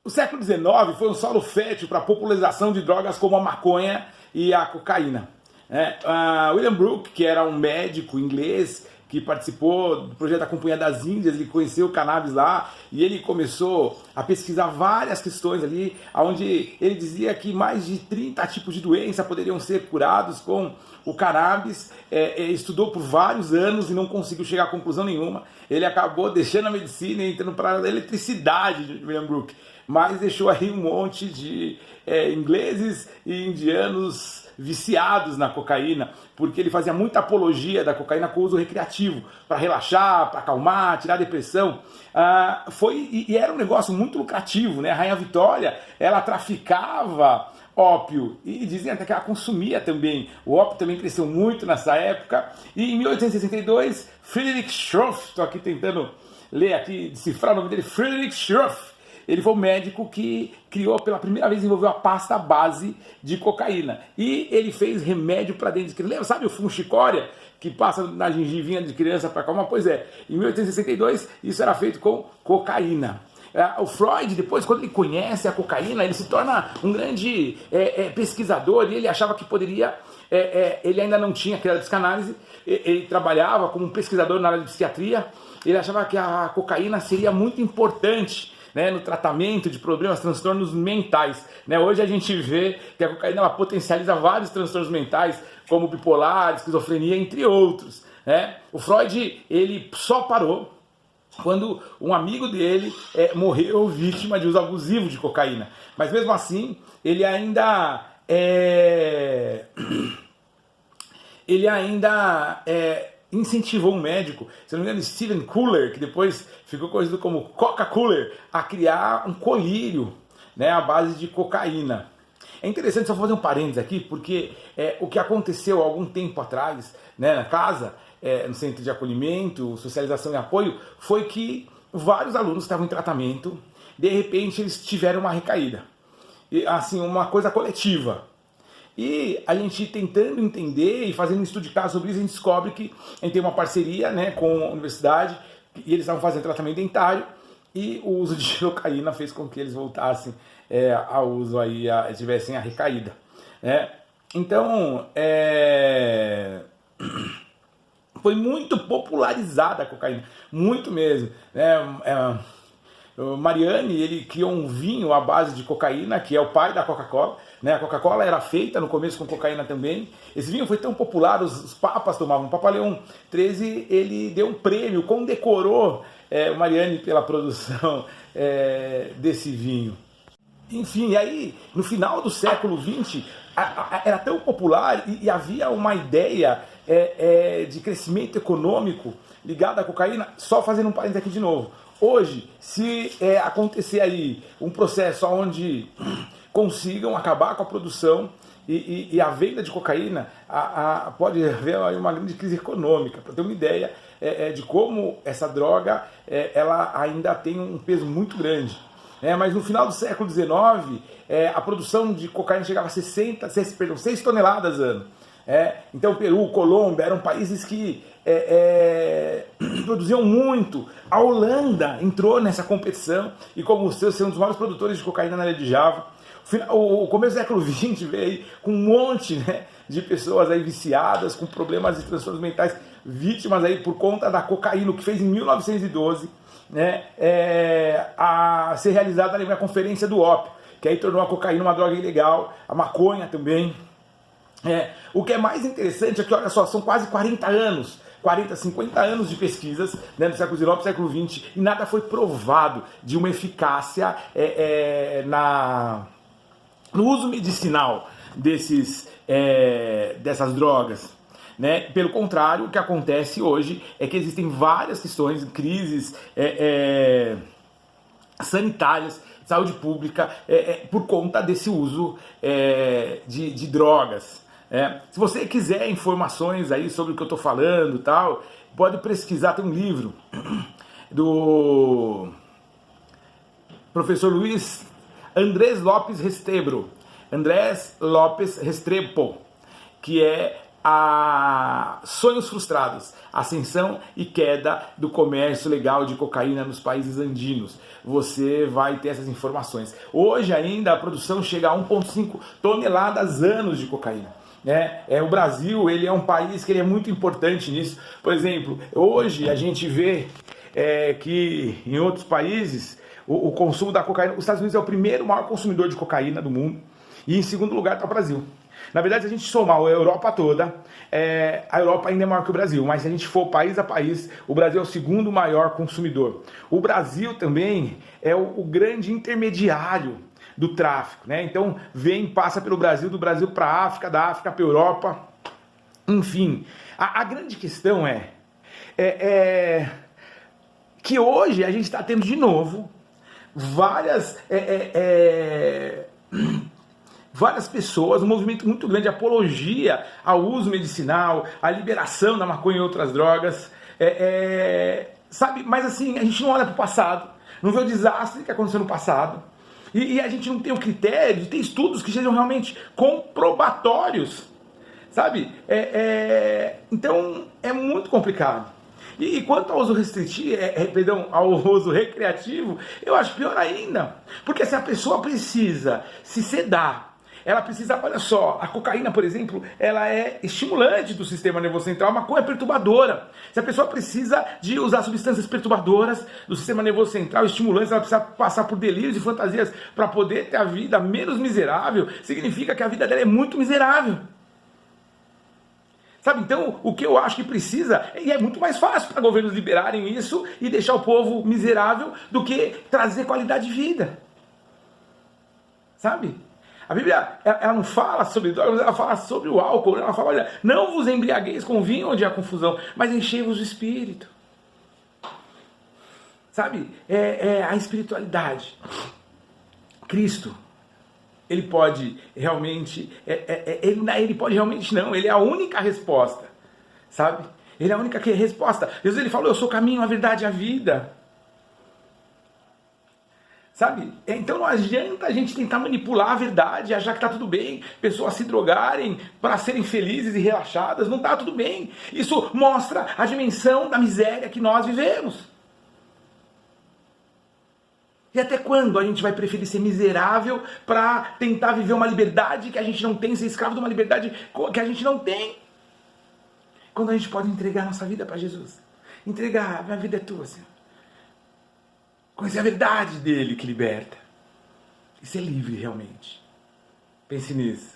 O século XIX foi um solo fértil para a popularização de drogas como a maconha e a cocaína. William Brooke, que era um médico inglês que participou do projeto da Companhia das Índias, ele conheceu o cannabis lá e ele começou a pesquisar várias questões ali, onde ele dizia que mais de 30 tipos de doença poderiam ser curados com o cannabis. Estudou por vários anos e não conseguiu chegar a conclusão nenhuma. Ele acabou deixando a medicina e entrando para a eletricidade, de William Brooke, mas deixou aí um monte de ingleses e indianos viciados na cocaína, porque ele fazia muita apologia da cocaína com uso recreativo, para relaxar, para acalmar, tirar a depressão. E era um negócio muito lucrativo, né? A Rainha Vitória, ela traficava ópio e dizem até que ela consumia também. O ópio também cresceu muito nessa época. E em 1862, Friedrich Schroff, estou aqui tentando ler aqui, decifrar o nome dele, Friedrich Schroff, ele foi o médico que criou pela primeira vez, desenvolveu a pasta base de cocaína. E ele fez remédio para dente de criança. Lembra, sabe o fumo chicória que passa na gengivinha de criança para acalmar? Pois é, em 1862 isso era feito com cocaína. O Freud, depois, quando ele conhece a cocaína, ele se torna um grande pesquisador e ele achava que poderia... ele ainda não tinha criado a psicanálise, ele trabalhava como um pesquisador na área de psiquiatria, ele achava que a cocaína seria muito importante, né, no tratamento de problemas, transtornos mentais. Hoje a gente vê que a cocaína ela potencializa vários transtornos mentais, como bipolar, esquizofrenia, entre outros. O Freud ele só parou quando um amigo dele morreu vítima de uso abusivo de cocaína. Mas mesmo assim, ele ainda incentivou um médico, se não me engano, Steven Kohler, que depois ficou conhecido como Coca-Cola, a criar um colírio, à base de cocaína. É interessante só fazer um parênteses aqui, porque o que aconteceu há algum tempo atrás, na casa, no centro de acolhimento, socialização e apoio, foi que vários alunos estavam em tratamento, de repente eles tiveram uma recaída. E, assim, uma coisa coletiva. E a gente tentando entender e fazendo um estudo de caso sobre isso, a gente descobre que a gente tem uma parceria, com a universidade, e eles estavam fazendo tratamento dentário, e o uso de cocaína fez com que eles voltassem ao uso, tivessem a recaída. Então, foi muito popularizada a cocaína, muito mesmo. O Mariani, ele criou um vinho à base de cocaína, que é o pai da Coca-Cola. A Coca-Cola era feita no começo com cocaína também. Esse vinho foi tão popular, os papas tomavam. O Papa Leão XIII, ele deu um prêmio, condecorou o Mariani pela produção desse vinho. Enfim, e aí, no final do século XX, era tão popular e havia uma ideia de crescimento econômico ligado à cocaína. Só fazendo um parênteses aqui de novo. Hoje, se acontecer aí um processo onde consigam acabar com a produção e a venda de cocaína, pode haver uma grande crise econômica. Para ter uma ideia de como essa droga ela ainda tem um peso muito grande. Mas no final do século XIX, a produção de cocaína chegava a 6 toneladas ano. Então Peru, Colômbia eram países que produziam muito. A Holanda entrou nessa competição e, como os seus, são um dos maiores produtores de cocaína na ilha de Java. O começo do século XX veio aí com um monte de pessoas aí viciadas, com problemas de transtornos mentais, vítimas aí por conta da cocaína, o que fez em 1912 a ser realizada ali na Conferência do Ópio, que aí tornou a cocaína uma droga ilegal, a maconha também. O que é mais interessante é que, olha só, são quase 40 anos, 40, 50 anos de pesquisas, do século XIX, século XX, e nada foi provado de uma eficácia no uso medicinal dessas drogas. Pelo contrário, o que acontece hoje é que existem várias questões, crises sanitárias, saúde pública, por conta desse uso de drogas. Se você quiser informações aí sobre o que eu estou falando, tal, pode pesquisar. Tem um livro do professor Andrés Lopes Restrepo, que é a sonhos frustrados, ascensão e queda do comércio legal de cocaína nos países andinos. Você vai ter essas informações. Hoje ainda a produção chega a 1,5 toneladas anos de cocaína. O Brasil, ele é um país que ele é muito importante nisso. Por exemplo, hoje a gente vê que em outros países o consumo da cocaína, os Estados Unidos é o primeiro maior consumidor de cocaína do mundo e em segundo lugar está o Brasil. Na verdade, se a gente somar a Europa toda, a Europa ainda é maior que o Brasil, mas se a gente for país a país, o Brasil é o segundo maior consumidor. O Brasil também é o grande intermediário do tráfico, né? Então passa pelo Brasil, do Brasil para a África, da África para a Europa, enfim. A grande questão é que hoje a gente está tendo de novo várias pessoas, um movimento muito grande de apologia ao uso medicinal, à liberação da maconha e outras drogas, sabe? Mas assim, a gente não olha para o passado, não vê o desastre que aconteceu no passado, e a gente não tem o critério de ter estudos que sejam realmente comprobatórios, sabe? Então é muito complicado. E quanto ao uso restritivo, ao uso recreativo, eu acho pior ainda, porque se a pessoa precisa se sedar, ela precisa, olha só, a cocaína, por exemplo, ela é estimulante do sistema nervoso central, a maconha é perturbadora. Se a pessoa precisa de usar substâncias perturbadoras do sistema nervoso central, estimulantes, ela precisa passar por delírios e fantasias para poder ter a vida menos miserável, significa que a vida dela é muito miserável. Sabe, então, o que eu acho que precisa, e é muito mais fácil para governos liberarem isso e deixar o povo miserável do que trazer qualidade de vida. Sabe? A Bíblia, ela não fala sobre drogas, ela fala sobre o álcool. Ela fala, olha, não vos embriagueis com vinho onde há confusão, mas enchei-vos do Espírito. Sabe? A espiritualidade. Cristo. Ele pode realmente, ele pode realmente não, ele é a única resposta, sabe? Ele é a única resposta. Jesus, ele falou, eu sou o caminho, a verdade e a vida. Sabe? Então não adianta a gente tentar manipular a verdade, achar que está tudo bem, pessoas se drogarem para serem felizes e relaxadas, não está tudo bem. Isso mostra a dimensão da miséria que nós vivemos. E até quando a gente vai preferir ser miserável para tentar viver uma liberdade que a gente não tem, ser escravo de uma liberdade que a gente não tem? Quando a gente pode entregar a nossa vida para Jesus. Entregar, a minha vida é tua, Senhor. Conhecer a verdade dele que liberta. E ser livre realmente. Pense nisso.